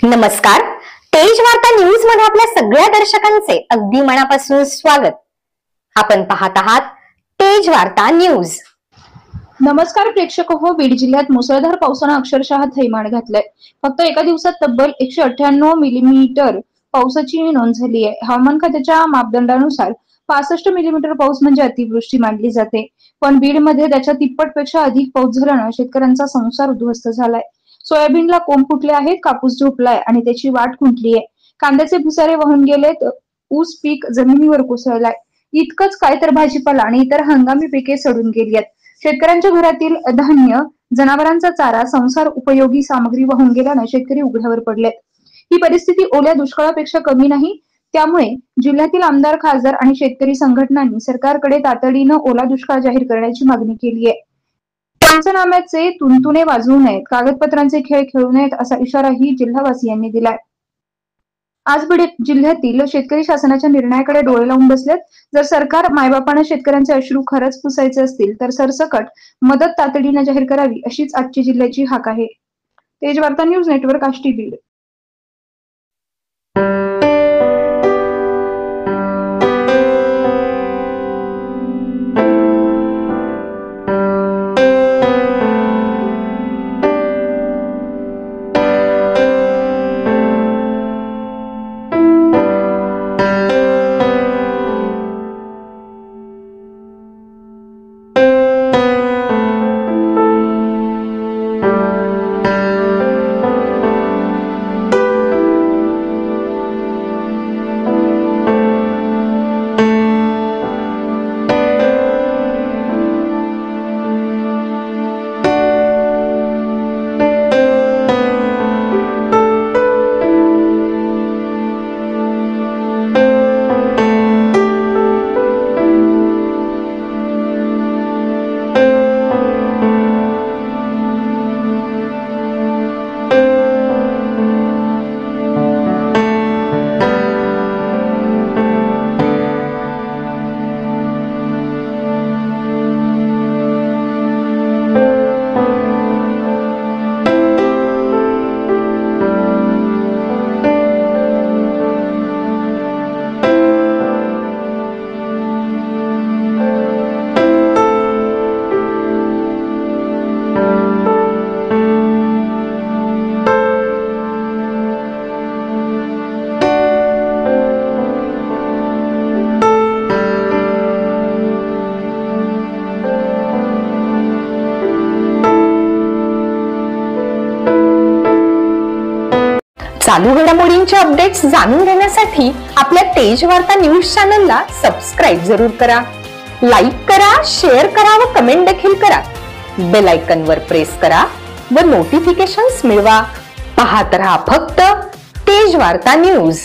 नमस्कार. तेज वार्ता न्यूज मध्ये आपल्या सगळ्या दर्शकांचे अगदी मनापासून स्वागत. आपण पाहत आहात तेज वार्ता न्यूज. नमस्कार प्रेक्षक हो. बीड जिल्ह्यात मुसळधार पावसाने अक्षरशः थैमान घातलंय. फक्त एका दिवसात तब्बल 198 मिलीमीटर पावसाची नोंद झाली आहे. हवामान खात्याच्या मापदंडानुसार 65 मिलीमीटर पाऊस म्हणजे अतिवृष्टी मानली जाते. पण बीड मध्ये त्याच्या तिप्पटपेक्षा अधिक पाऊस झाल्यानं शेतकऱ्यांचा संसार उद्ध्वस्त झालाय. सोयाबीनला कोंब फुटले आहेत, कापूस झोपलाय आणि त्याची वाट खुंटली आहे. कांद्याचे भुसारे वाहून गेलेत, ऊस पीक जमिनीवर कोसळलाय. इतकंच काय तर भाजीपाला आणि इतर हंगामी पिके सडून गेली आहेत. शेतकऱ्यांच्या घरातील धान्य, जनावरांचा चारा, संसार उपयोगी सामग्री वाहून गेल्यानं शेतकरी उघड्यावर पडलेत. ही परिस्थिती ओल्या दुष्काळापेक्षा कमी नाही. त्यामुळे जिल्ह्यातील आमदार, खासदार आणि शेतकरी संघटनांनी सरकारकडे तातडीनं ओला दुष्काळ जाहीर करण्याची मागणी केली आहे. पंचनाम्याचे तुणतुणे वाजवू नयेत, कागदपत्रांचे खेळ खेळू नयेत असा इशाराही जिल्हावासियांनी दिलाय. आज बीड जिल्ह्यातील शेतकरी शासनाच्या निर्णयाकडे डोळे लावून बसलेत. जर सरकार मायबापानं शेतकऱ्यांचे अश्रू खरंच पुसायचे असतील तर सरसकट मदत तातडीनं जाहीर करावी अशीच आजची जिल्ह्याची हाक आहे. तेज वार्ता न्यूज नेटवर्क, आष्टी, बीड. चालू घडामोडींचे अपडेट्स जाणून घेण्यासाठी आपल्या तेज वार्ता न्यूज चॅनलला सबस्क्राईब जरूर करा. लाईक करा, शेअर करा व कमेंट देखील करा. बेल आयकॉन वर प्रेस करा व नोटिफिकेशन्स मिळवा. पाहत रहा फक्त तेज वार्ता न्यूज.